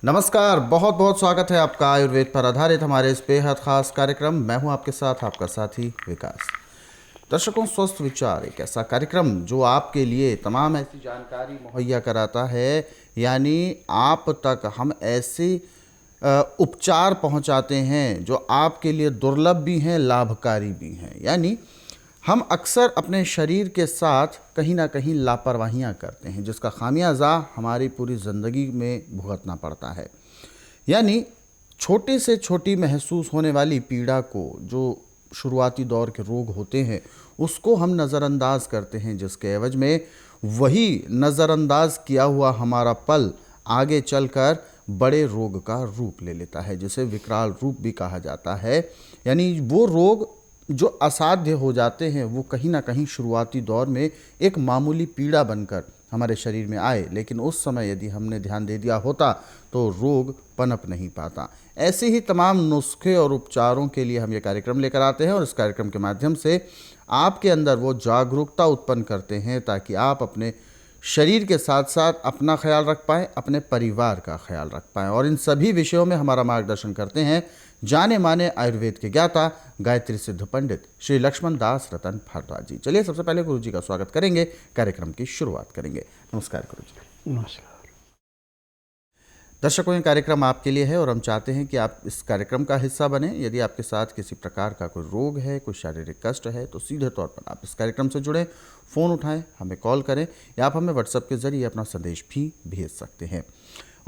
नमस्कार, बहुत बहुत स्वागत है आपका आयुर्वेद पर आधारित हमारे इस बेहद खास कार्यक्रम। मैं हूं आपके साथ आपका साथी विकास। दर्शकों, स्वस्थ विचार एक ऐसा कार्यक्रम जो आपके लिए तमाम ऐसी जानकारी मुहैया कराता है, यानी आप तक हम ऐसे उपचार पहुंचाते हैं जो आपके लिए दुर्लभ भी हैं, लाभकारी भी हैं। यानी हम अक्सर अपने शरीर के साथ कहीं ना कहीं लापरवाहियां करते हैं, जिसका खामियाजा हमारी पूरी ज़िंदगी में भुगतना पड़ता है। यानी छोटे से छोटी महसूस होने वाली पीड़ा को, जो शुरुआती दौर के रोग होते हैं, उसको हम नज़रअंदाज करते हैं, जिसके एवज में वही नज़रअंदाज किया हुआ हमारा पल आगे चलकर बड़े रोग का रूप ले लेता है, जिसे विकराल रूप भी कहा जाता है। यानी वो रोग जो असाध्य हो जाते हैं, वो कहीं ना कहीं शुरुआती दौर में एक मामूली पीड़ा बनकर हमारे शरीर में आए, लेकिन उस समय यदि हमने ध्यान दे दिया होता तो रोग पनप नहीं पाता। ऐसे ही तमाम नुस्खे और उपचारों के लिए हम ये कार्यक्रम लेकर आते हैं और इस कार्यक्रम के माध्यम से आपके अंदर वो जागरूकता उत्पन्न करते हैं ताकि आप अपने शरीर के साथ साथ अपना ख्याल रख पाएँ, अपने परिवार का ख्याल रख पाएँ। और इन सभी विषयों में हमारा मार्गदर्शन करते हैं जाने माने आयुर्वेद के ज्ञाता, गायत्री सिद्ध पंडित श्री लक्ष्मण दास रतन भारद्वाज जी। चलिए सबसे पहले गुरु जी का स्वागत करेंगे, कार्यक्रम की शुरुआत करेंगे। नमस्कार गुरु जी। नमस्कार। दर्शकों, ये कार्यक्रम आपके लिए है और हम चाहते हैं कि आप इस कार्यक्रम का हिस्सा बने। यदि आपके साथ किसी प्रकार का कोई रोग है, कोई शारीरिक कष्ट है, तो सीधे तौर पर आप इस कार्यक्रम से जुड़ें, फ़ोन उठाएं, हमें कॉल करें या आप हमें व्हाट्सएप के ज़रिए अपना संदेश भी भेज सकते हैं।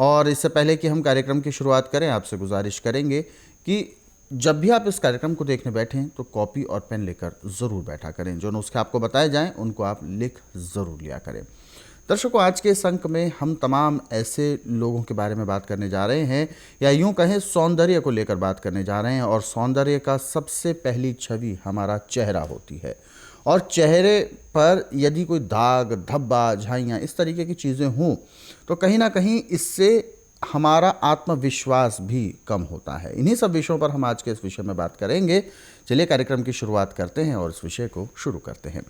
और इससे पहले कि हम कार्यक्रम की शुरुआत करें, आपसे गुजारिश करेंगे कि जब भी आप इस कार्यक्रम को देखने बैठें तो कॉपी और पेन लेकर ज़रूर बैठा करें। जो नुस्खे आपको बताए जाएं उनको आप लिख ज़रूर लिया करें। दर्शकों, आज के इस अंक में हम तमाम ऐसे लोगों के बारे में बात करने जा रहे हैं, या यूं कहें सौंदर्य को लेकर बात करने जा रहे हैं। और सौंदर्य का सबसे पहली छवि हमारा चेहरा होती है। और चेहरे पर यदि कोई दाग, धब्बा, झाइयाँ इस तरीके की चीज़ें हों तो कहीं ना कहीं इससे हमारा आत्मविश्वास भी कम होता है। इन्हीं सब विषयों पर हम आज के इस विषय में बात करेंगे। चलिए कार्यक्रम की शुरुआत करते हैं और इस विषय को शुरू करते हैं।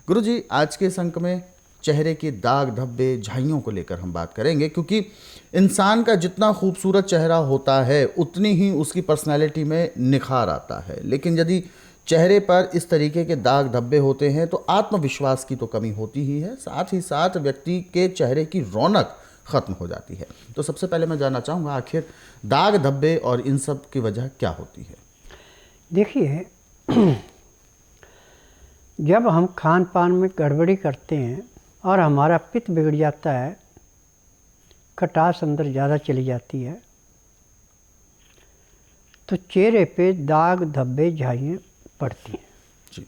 गुरु जी, आज के इस अंक में चेहरे के दाग, धब्बे, झाइयों को लेकर हम बात करेंगे, क्योंकि इंसान का जितना खूबसूरत चेहरा होता है उतनी ही उसकी पर्सनैलिटी में निखार आता है। लेकिन यदि चेहरे पर इस तरीके के दाग धब्बे होते हैं तो आत्मविश्वास की तो कमी होती ही है, साथ ही साथ व्यक्ति के चेहरे की रौनक ख़त्म हो जाती है। तो सबसे पहले मैं जानना चाहूँगा, आखिर दाग धब्बे और इन सब की वजह क्या होती है? देखिए, जब हम खान पान में गड़बड़ी करते हैं और हमारा पित्त बिगड़ जाता है, खटास अंदर ज़्यादा चली जाती है, तो चेहरे पे दाग धब्बे झाइयाँ पड़ती हैं जी।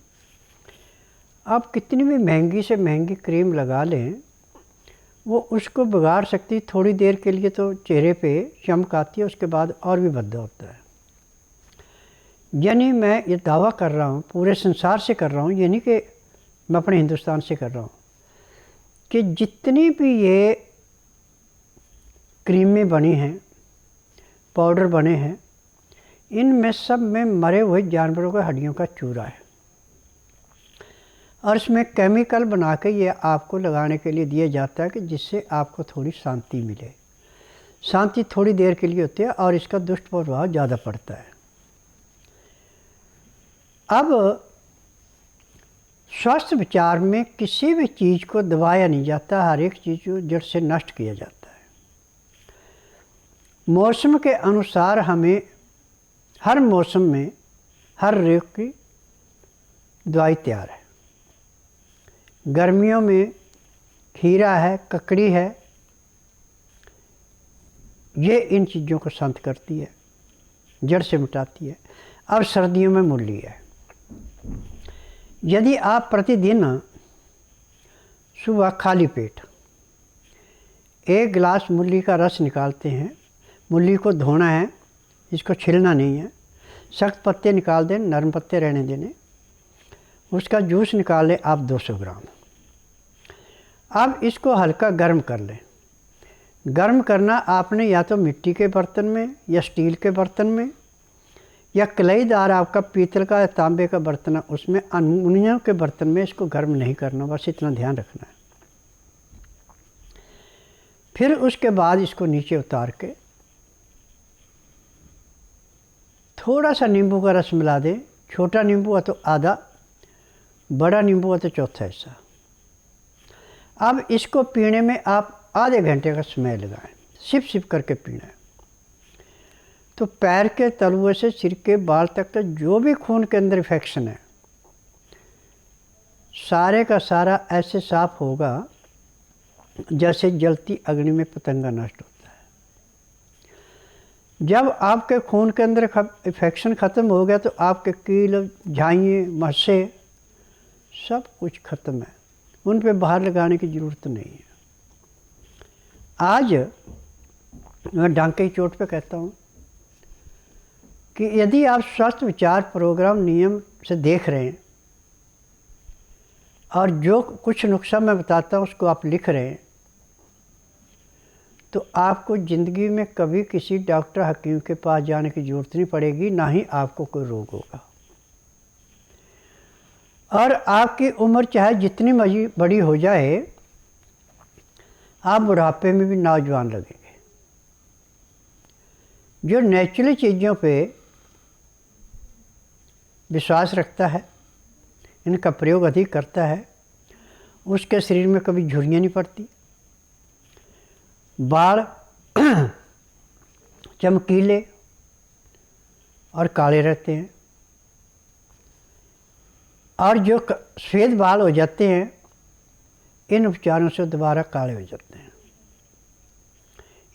आप कितनी भी महंगी से महंगी क्रीम लगा लें, वो उसको बिगाड़ सकती। थोड़ी देर के लिए तो चेहरे पे चमक आती है, उसके बाद और भी भद्दा होता है। यानी मैं ये दावा कर रहा हूँ, पूरे संसार से कर रहा हूँ, ये नहीं कि मैं अपने हिंदुस्तान से कर रहा हूँ, कि जितनी भी ये क्रीमें बनी हैं, पाउडर बने हैं, इनमें सब में मरे हुए जानवरों के हड्डियों का चूरा है और इसमें केमिकल बना के ये आपको लगाने के लिए दिया जाता है कि जिससे आपको थोड़ी शांति मिले। शांति थोड़ी देर के लिए होती है और इसका दुष्ट प्रभाव ज़्यादा पड़ता है। अब स्वास्थ्य विचार में किसी भी चीज़ को दबाया नहीं जाता, हर एक चीज़ को जड़ से नष्ट किया जाता है। मौसम के अनुसार हमें हर मौसम में हर रोग की दवाई तैयार है। गर्मियों में खीरा है, ककड़ी है, ये इन चीज़ों को शांत करती है, जड़ से मिटाती है। अब सर्दियों में मूली है। यदि आप प्रतिदिन सुबह खाली पेट 1 गिलास मूली का रस निकालते हैं, मूली को धोना है, इसको छिलना नहीं है, सख्त पत्ते निकाल दें, नरम पत्ते रहने देने, उसका जूस निकाल लें आप 200 ग्राम। अब इसको हल्का गर्म कर लें। गर्म करना आपने या तो मिट्टी के बर्तन में या स्टील के बर्तन में या कलईदार आपका पीतल का या तांबे का बर्तन है, उसमें एल्युमिनियम के बर्तन में इसको गर्म नहीं करना, बस इतना ध्यान रखना है। फिर उसके बाद इसको नीचे उतार के थोड़ा सा नींबू का रस मिला दें, छोटा नींबू है तो आधा, बड़ा नींबू है तो चौथा हिस्सा। अब इसको पीने में आप आधे घंटे का समय लगाएं, सिप सिप करके पीना है। तो पैर के तलुए से सिर के बाल तक का जो भी खून के अंदर इन्फेक्शन है सारे का सारा ऐसे साफ होगा जैसे जलती अग्नि में पतंगा नष्ट होता है। जब आपके खून के अंदर इन्फेक्शन ख़त्म हो गया तो आपके कील, झाइयाँ, मस्से सब कुछ ख़त्म है, उन पे बाहर लगाने की ज़रूरत नहीं है। आज मैं डांके की चोट पे कहता हूँ कि यदि आप स्वस्थ विचार प्रोग्राम नियम से देख रहे हैं और जो कुछ नुस्खा मैं बताता हूँ उसको आप लिख रहे हैं, तो आपको ज़िंदगी में कभी किसी डॉक्टर हकीम के पास जाने की ज़रूरत नहीं पड़ेगी, ना ही आपको कोई रोग होगा। और आपकी उम्र चाहे जितनी बड़ी हो जाए, आप बुढ़ापे में भी नौजवान लगेंगे। जो नेचुरल चीज़ों पे विश्वास रखता है, इनका प्रयोग अधिक करता है, उसके शरीर में कभी झुर्रियाँ नहीं पड़ती, बाल चमकीले और काले रहते हैं, और जो सफ़ेद बाल हो जाते हैं इन उपचारों से दोबारा काले हो जाते हैं।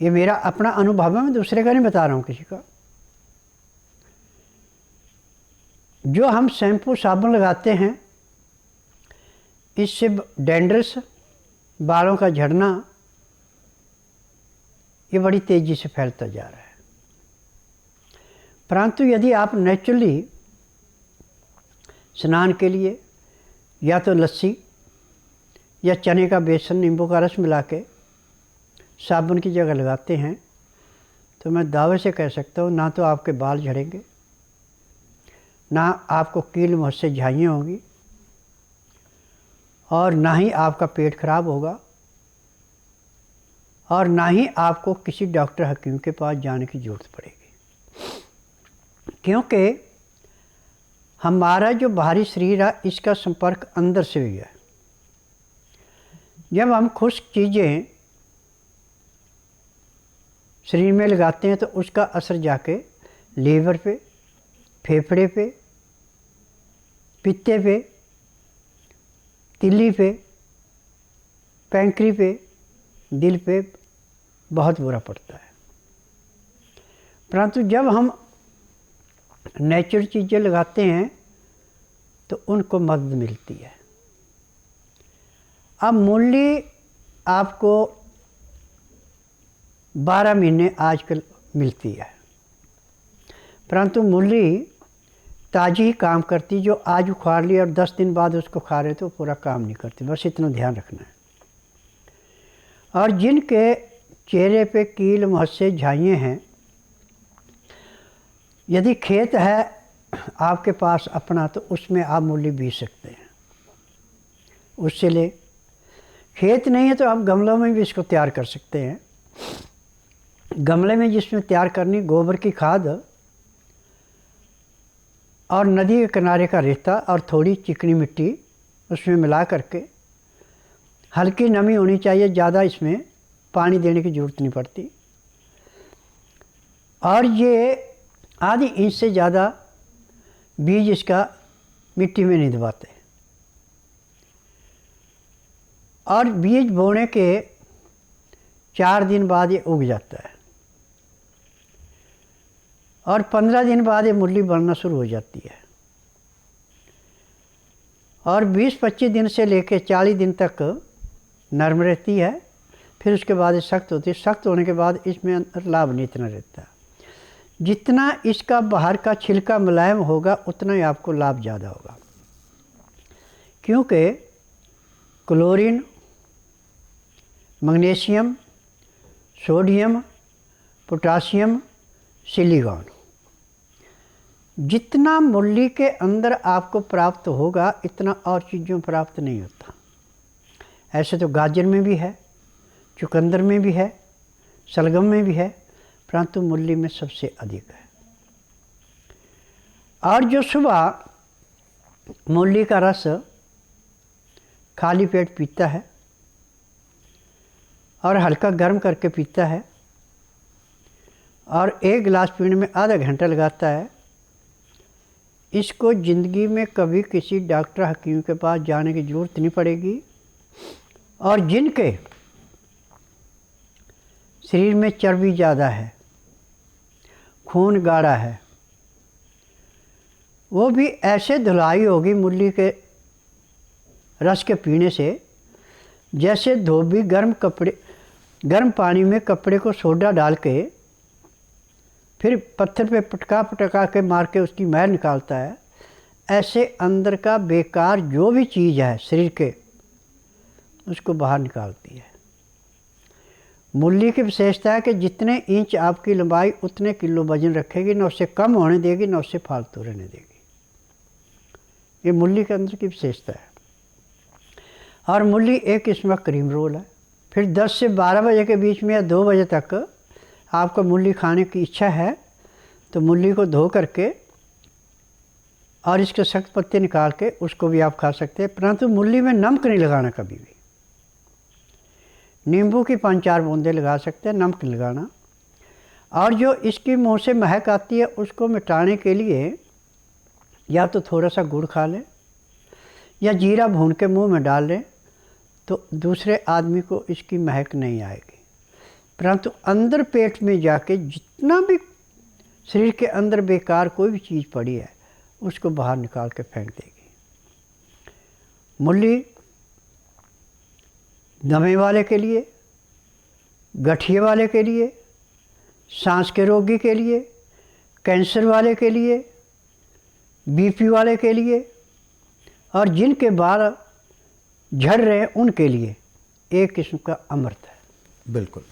ये मेरा अपना अनुभव है, मैं दूसरे का नहीं बता रहा हूँ किसी का। जो हम शैम्पू साबुन लगाते हैं इससे डैंड्रस, बालों का झड़ना, ये बड़ी तेज़ी से फैलता जा रहा है। परंतु यदि आप नेचुरली स्नान के लिए या तो लस्सी या चने का बेसन, नींबू का रस मिला के साबुन की जगह लगाते हैं, तो मैं दावे से कह सकता हूँ ना तो आपके बाल झड़ेंगे, ना आपको कील मुँहसे झाइयाँ होंगी, और ना ही आपका पेट खराब होगा, और ना ही आपको किसी डॉक्टर हकीम के पास जाने की ज़रूरत पड़ेगी। क्योंकि हमारा जो बाहरी शरीर है इसका संपर्क अंदर से हुई है। जब हम खुश्क चीज़ें शरीर में लगाते हैं तो उसका असर जाके लीवर पे, फेफड़े पे, पित्ते पे, तिल्ली पे, पैंक्री पे, दिल पे बहुत बुरा पड़ता है। परंतु जब हम नेचुरल चीज़ें लगाते हैं तो उनको मदद मिलती है। अब मूली आपको 12 महीने आजकल मिलती है, परंतु मूली ताज़ी ही काम करती। जो आज उखाड़ ली और 10 दिन बाद उसको खा रहे तो पूरा काम नहीं करती, बस इतना ध्यान रखना है। और जिनके चेहरे पे कील, मुहस्से, झाइयाँ हैं, यदि खेत है आपके पास अपना तो उसमें आप मूली बीज सकते हैं, उससे ले। खेत नहीं है तो आप गमलों में भी इसको तैयार कर सकते हैं। गमले में जिसमें तैयार करनी, गोबर की खाद और नदी के किनारे का रेता और थोड़ी चिकनी मिट्टी उसमें मिला करके, हल्की नमी होनी चाहिए, ज़्यादा इसमें पानी देने की ज़रूरत नहीं पड़ती। और ये आधी इंच से ज़्यादा बीज इसका मिट्टी में नहीं दबाते। और बीज बोने के 4 दिन बाद ये उग जाता है और 15 दिन बाद ये मूली बढ़ना शुरू हो जाती है। और 20-25 दिन से लेकर 40 दिन तक नरम रहती है, फिर उसके बाद ये सख्त होती है। सख्त होने के बाद इसमें अंदर लाभ नहीं इतना रहता। जितना इसका बाहर का छिलका मुलायम होगा उतना ही आपको लाभ ज़्यादा होगा, क्योंकि chlorine, magnesium, sodium, potassium, silicon जितना मूली के अंदर आपको प्राप्त होगा इतना और चीज़ों प्राप्त नहीं होता। ऐसे तो गाजर में भी है, चुकंदर में भी है, शलगम में भी है, परंतु मूली में सबसे अधिक है। और जो सुबह मूली का रस खाली पेट पीता है और हल्का गर्म करके पीता है और 1 गिलास पीने में आधा घंटा लगाता है, इसको ज़िंदगी में कभी किसी डॉक्टर हकीम के पास जाने की ज़रूरत नहीं पड़ेगी। और जिनके शरीर में चर्बी ज़्यादा है, खून गाढ़ा है, वो भी ऐसे धुलाई होगी मूली के रस के पीने से जैसे धोबी गर्म पानी में कपड़े को सोडा डाल के फिर पत्थर पे पटका पटका के मार के उसकी मैल निकालता है। ऐसे अंदर का बेकार जो भी चीज़ है शरीर के, उसको बाहर निकालती है। मूली की विशेषता है कि जितने इंच आपकी लंबाई उतने किलो वजन रखेगी, ना उससे कम होने देगी ना उससे फालतू रहने देगी। ये मूली के अंदर की विशेषता है। और मूली एक किस्म का क्रीम रोल है। फिर 10 से 12 बजे के बीच में या 2 बजे तक आपको मूली खाने की इच्छा है तो मूली को धो करके और इसके सख्त पत्ते निकाल के उसको भी आप खा सकते हैं, परंतु मूली में नमक नहीं लगाना कभी भी। नींबू की 5-4 बूंदें लगा सकते हैं, नमक नहीं लगाना। और जो इसकी मुँह से महक आती है उसको मिटाने के लिए या तो थोड़ा सा गुड़ खा लें या जीरा भून के मुंह में डाल लें, तो दूसरे आदमी को इसकी महक नहीं आएगी। परंतु अंदर पेट में जाके जितना भी शरीर के अंदर बेकार कोई भी चीज़ पड़ी है उसको बाहर निकाल के फेंक देगी। मूली दमे वाले के लिए, गठिए वाले के लिए, सांस के रोगी के लिए, कैंसर वाले के लिए, बीपी वाले के लिए और जिनके बाल झड़ रहे हैं उनके लिए एक किस्म का अमृत है। बिल्कुल।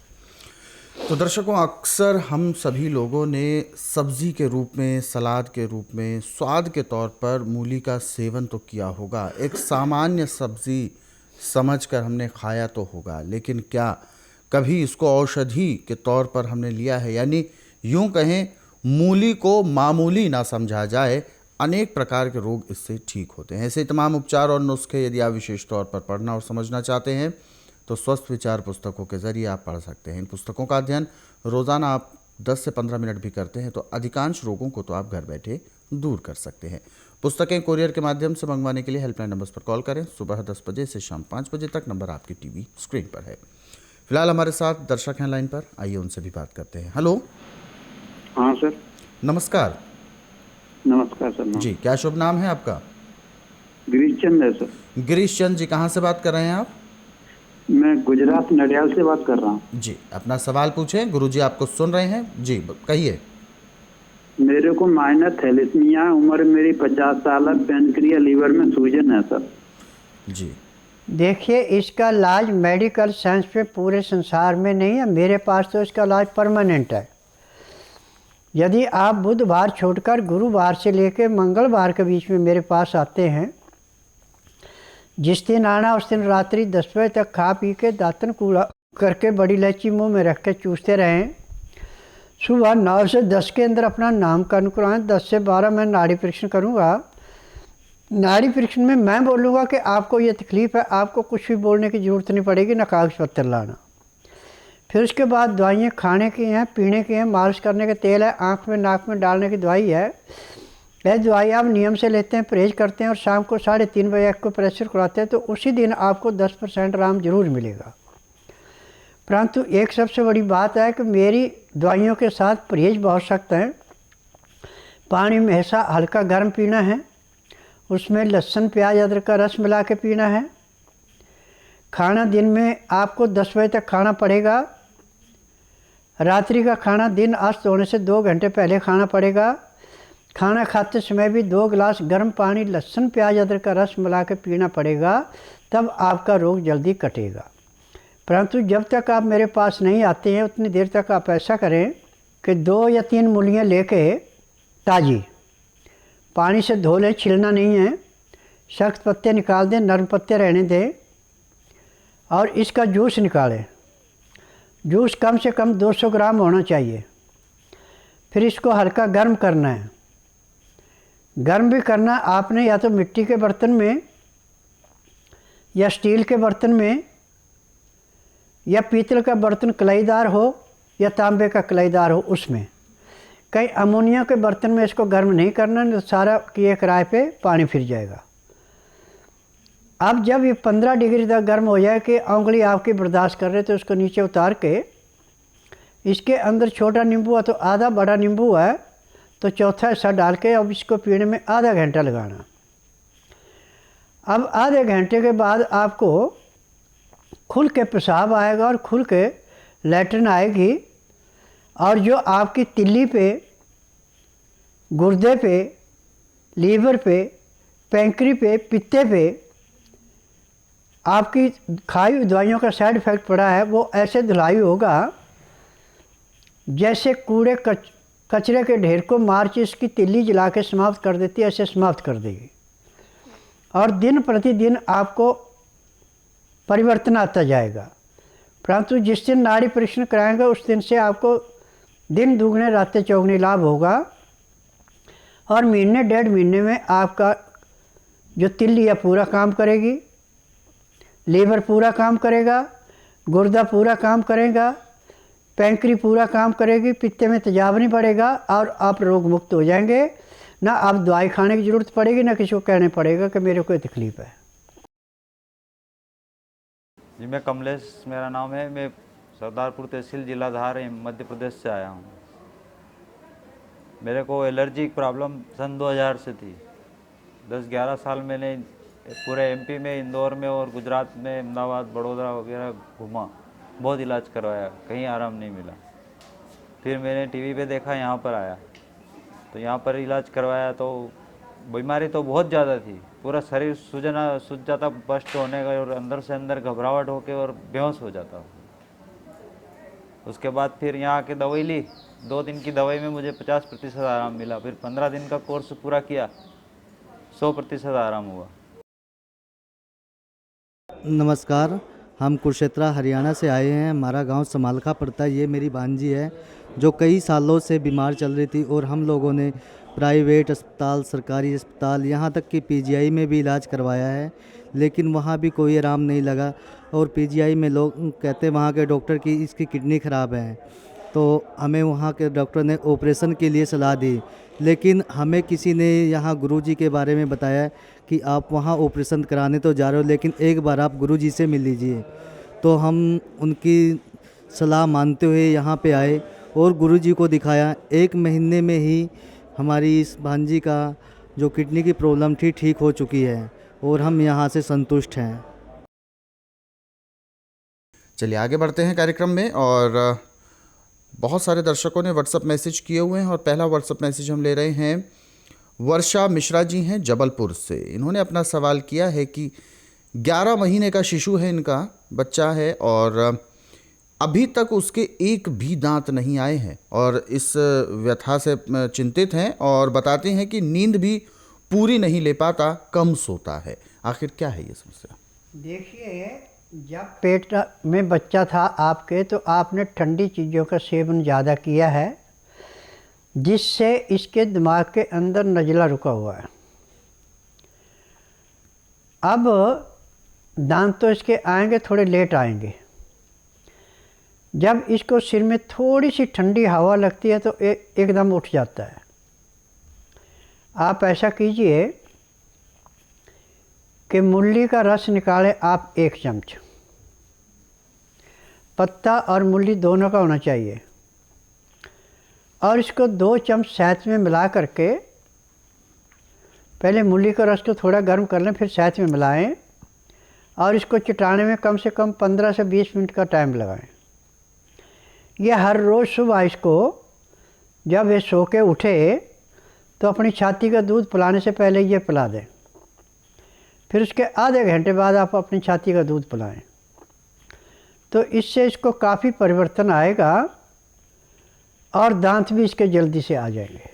तो दर्शकों, अक्सर हम सभी लोगों ने सब्जी के रूप में, सलाद के रूप में, स्वाद के तौर पर मूली का सेवन तो किया होगा। एक सामान्य सब्जी समझकर हमने खाया तो होगा, लेकिन क्या कभी इसको औषधि के तौर पर हमने लिया है? यानी यूं कहें, मूली को मामूली ना समझा जाए। अनेक प्रकार के रोग इससे ठीक होते हैं। ऐसे तमाम उपचार और नुस्खे यदि आप विशेष तौर पर पढ़ना और समझना चाहते हैं तो स्वस्थ विचार पुस्तकों के ज़रिए आप पढ़ सकते हैं। इन पुस्तकों का अध्ययन रोज़ाना आप 10 से 15 मिनट भी करते हैं तो अधिकांश रोगों को तो आप घर बैठे दूर कर सकते हैं। पुस्तकें कुरियर के माध्यम से मंगवाने के लिए हेल्पलाइन नंबर्स पर कॉल करें। सुबह 10 बजे से शाम 5 बजे तक नंबर आपकी टीवी स्क्रीन पर है। फिलहाल हमारे साथ दर्शक हैं लाइन पर, आइए उनसे भी बात करते हैं। हेलो। हाँ सर। नमस्कार। नमस्कार सर। जी, क्या शुभ नाम है आपका? गिरीश चंद है सर। गिरीश चंद जी, कहाँ से बात कर रहे हैं आप? मैं गुजरात नडियाल से बात कर रहा हूँ। जी, अपना सवाल पूछें, गुरुजी आपको सुन रहे हैं। जी कहिए। मेरे को माइनर थैलेसीमिया, उम्र मेरी 50 साल है, पैनक्रिया लीवर में सूजन है सर। जी देखिए, इसका इलाज मेडिकल साइंस पे पूरे संसार में नहीं है, मेरे पास तो इसका इलाज परमानेंट है। यदि आप बुधवार छोड़कर गुरुवार से लेकर मंगलवार के बीच में मेरे पास आते हैं, जिस दिन आना उस दिन रात्रि 10 बजे तक खा पी के दातन कूड़ा करके बड़ी इलायची मुंह में रख के चूसते रहें। सुबह 9 से 10 के अंदर अपना नामकरण कराएं। 10 से 12 मैं नाड़ी परीक्षण करूंगा। नाड़ी परीक्षण में मैं बोलूँगा कि आपको ये तकलीफ़ है, आपको कुछ भी बोलने की ज़रूरत नहीं पड़ेगी, ना कागज़ पत्तर लाना। फिर उसके बाद दवाइयाँ खाने की हैं, पीने की हैं, मालिश करने के तेल है, आँख में नाक में डालने की दवाई है। यह दवाई आप नियम से लेते हैं, परहेज करते हैं और शाम को 3:30 बजे को प्रेशर कराते हैं तो उसी दिन आपको 10% आराम जरूर मिलेगा। परंतु एक सबसे बड़ी बात है कि मेरी दवाइयों के साथ परहेज बहुत सख्त है। पानी में हमेशा हल्का गर्म पीना है, उसमें लहसुन प्याज अदरक का रस मिला के पीना है। खाना दिन में आपको 10 बजे तक खाना पड़ेगा। रात्रि का खाना दिन अस्त होने से 2 घंटे पहले खाना पड़ेगा। खाना खाते समय भी 2 गिलास गर्म पानी लहसुन प्याज अदरक का रस मिला के पीना पड़ेगा, तब आपका रोग जल्दी कटेगा। परंतु जब तक आप मेरे पास नहीं आते हैं उतनी देर तक आप ऐसा करें कि 2 या 3 मूलियाँ लेके ताज़ी पानी से धो लें, छिलना नहीं है। सख्त पत्ते निकाल दें, नरम पत्ते रहने दें और इसका जूस निकालें। जूस कम से कम 200 ग्राम होना चाहिए। फिर इसको हल्का गर्म करना है। गर्म भी करना आपने या तो मिट्टी के बर्तन में या स्टील के बर्तन में या पीतल का बर्तन कलाईदार हो या तांबे का कलाईदार हो उसमें। कहीं अमोनिया के बर्तन में इसको गर्म नहीं करना, नहीं तो सारा किए किराए पे पानी फिर जाएगा। अब जब ये 15 डिग्री तक गर्म हो जाए कि उंगली आपकी बर्दाश्त कर रहे तो उसको नीचे उतार के इसके अंदर छोटा नींबू है तो आधा, बड़ा नींबू है तो चौथा हिस्सा डाल के अब इसको पीने में आधा घंटा लगाना। अब आधे घंटे के बाद आपको खुल के पेशाब आएगा और खुल के लैट्रिन आएगी, और जो आपकी तिल्ली पे, गुर्दे पे, लीवर पे, पैंक्री पे, पित्ते पे आपकी खाई हुई दवाइयों का साइड इफ़ेक्ट पड़ा है, वो ऐसे धुलाई होगा जैसे कूड़े कचरे के ढेर को माचिस की तिल्ली जला के समाप्त कर देती है, ऐसे समाप्त कर देगी। और दिन प्रतिदिन आपको परिवर्तन आता जाएगा। परंतु जिस दिन नाड़ी परीक्षण कराएंगे उस दिन से आपको दिन दुगने रातें चौगुने लाभ होगा, और महीने 1.5 महीने में आपका जो तिल्ली है पूरा काम करेगी, लीवर पूरा काम करेगा, गुर्दा पूरा काम करेगा, पैंक्री पूरा काम करेगी, पित्ते में तेजाब नहीं बढ़ेगा और आप रोग मुक्त हो जाएंगे। ना आप दवाई खाने की ज़रूरत पड़ेगी, ना किसी को कहने पड़ेगा कि मेरे को ये तकलीफ़ है। जी मैं कमलेश मेरा नाम है। मैं सरदारपुर तहसील जिला धार मध्य प्रदेश से आया हूँ। मेरे को एलर्जी की प्रॉब्लम सन 2000 से थी। 10-11 साल मैंने पूरे एमपी में, इंदौर में और गुजरात में, अहमदाबाद, बड़ौदा वगैरह घूमा, बहुत इलाज करवाया, कहीं आराम नहीं मिला। फिर मैंने टीवी पे देखा, यहाँ पर आया तो यहाँ पर इलाज करवाया तो बीमारी तो बहुत ज़्यादा थी, पूरा शरीर सूझ जाता, बस्ट होने का, और अंदर से अंदर घबराहट होके और बेहोश हो जाता। उसके बाद फिर यहाँ आके दवाई ली, 2 दिन की दवाई में मुझे 50% आराम मिला। फिर 15 दिन का कोर्स पूरा किया, 100% आराम हुआ। नमस्कार, हम कुरुक्षेत्र हरियाणा से आए हैं। हमारा गांव समालखा पड़ता है। ये मेरी भांजी है जो कई सालों से बीमार चल रही थी, और हम लोगों ने प्राइवेट अस्पताल, सरकारी अस्पताल, यहाँ तक कि पीजीआई में भी इलाज करवाया है, लेकिन वहाँ भी कोई आराम नहीं लगा। और पीजीआई में लोग कहते, वहाँ के डॉक्टर की इसकी किडनी ख़राब है, तो हमें वहाँ के डॉक्टर ने ऑपरेशन के लिए सलाह दी। लेकिन हमें किसी ने यहाँ गुरुजी के बारे में बताया कि आप वहाँ ऑपरेशन कराने तो जा रहे हो, लेकिन एक बार आप गुरुजी से मिल लीजिए। तो हम उनकी सलाह मानते हुए यहाँ पे आए और गुरुजी को दिखाया। 1 महीने में ही हमारी इस भांजी का जो किडनी की प्रॉब्लम थी ठीक हो चुकी है, और हम यहाँ से संतुष्ट हैं। चलिए आगे बढ़ते हैं कार्यक्रम में। और बहुत सारे दर्शकों ने व्हाट्सएप मैसेज किए हुए हैं, और पहला व्हाट्सएप मैसेज हम ले रहे हैं। वर्षा मिश्रा जी हैं जबलपुर से। इन्होंने अपना सवाल किया है कि 11 महीने का शिशु है, इनका बच्चा है, और अभी तक उसके एक भी दांत नहीं आए हैं, और इस व्यथा से चिंतित हैं, और बताते हैं कि नींद भी पूरी नहीं ले पाता, कम सोता है। आखिर क्या है ये समस्या? देखिए, जब पेट में बच्चा था आपके तो आपने ठंडी चीज़ों का सेवन ज़्यादा किया है, जिससे इसके दिमाग के अंदर नज़ला रुका हुआ है। अब दांत तो इसके आएंगे, थोड़े लेट आएंगे। जब इसको सिर में थोड़ी सी ठंडी हवा लगती है तो एकदम उठ जाता है। आप ऐसा कीजिए कि मूली का रस निकालें आप 1 चम्मच, पत्ता और मूली दोनों का होना चाहिए, और इसको 2 चम्मच शहद में मिला करके, पहले मूली का रस को थोड़ा गर्म कर लें, फिर शहद में मिलाएं, और इसको चटाने में कम से कम 15 से 20 मिनट का टाइम लगाएं। यह हर रोज़ सुबह इसको जब ये सो के उठे तो अपनी छाती का दूध पिलाने से पहले ये पिला दें। फिर उसके आधे घंटे बाद आप अपनी छाती का दूध पिलाएं, तो इससे इसको काफ़ी परिवर्तन आएगा और दांत भी इसके जल्दी से आ जाएंगे।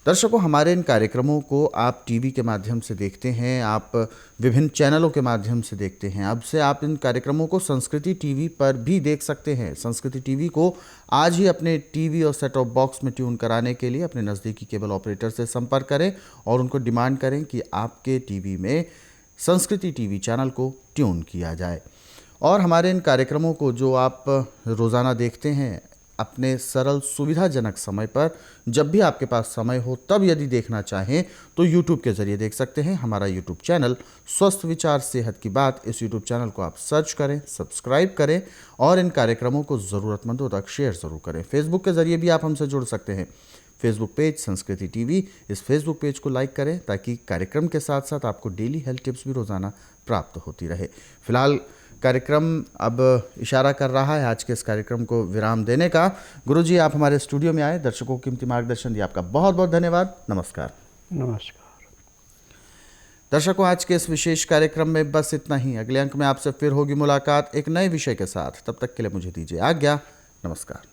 दर्शकों, हमारे इन कार्यक्रमों को आप टीवी के माध्यम से देखते हैं, आप विभिन्न चैनलों के माध्यम से देखते हैं। अब से आप इन कार्यक्रमों को संस्कृति टीवी पर भी देख सकते हैं। संस्कृति टीवी को आज ही अपने टीवी और सेट टॉप बॉक्स में ट्यून कराने के लिए अपने नज़दीकी केबल ऑपरेटर से संपर्क करें और उनको डिमांड करें कि आपके टीवी में संस्कृति टीवी चैनल को ट्यून किया जाए। और हमारे इन कार्यक्रमों को जो आप रोज़ाना देखते हैं अपने सरल सुविधाजनक समय पर, जब भी आपके पास समय हो तब यदि देखना चाहें तो YouTube के ज़रिए देख सकते हैं। हमारा YouTube चैनल स्वस्थ विचार सेहत की बात, इस YouTube चैनल को आप सर्च करें, सब्सक्राइब करें और इन कार्यक्रमों को ज़रूरतमंदों तक शेयर ज़रूर करें। फेसबुक के ज़रिए भी आप हमसे जुड़ सकते हैं। फेसबुक पेज संस्कृति टीवी, इस फेसबुक पेज को लाइक करें ताकि कार्यक्रम के साथ साथ आपको डेली हेल्थ टिप्स भी रोज़ाना प्राप्त होती रहे। फिलहाल कार्यक्रम अब इशारा कर रहा है आज के इस कार्यक्रम को विराम देने का। गुरुजी, आप हमारे स्टूडियो में आए, दर्शकों को कीमती मार्गदर्शन दिया, आपका बहुत बहुत धन्यवाद। नमस्कार। नमस्कार। दर्शकों, आज के इस विशेष कार्यक्रम में बस इतना ही। अगले अंक में आपसे फिर होगी मुलाकात एक नए विषय के साथ। तब तक के लिए मुझे दीजिए आज्ञा। नमस्कार।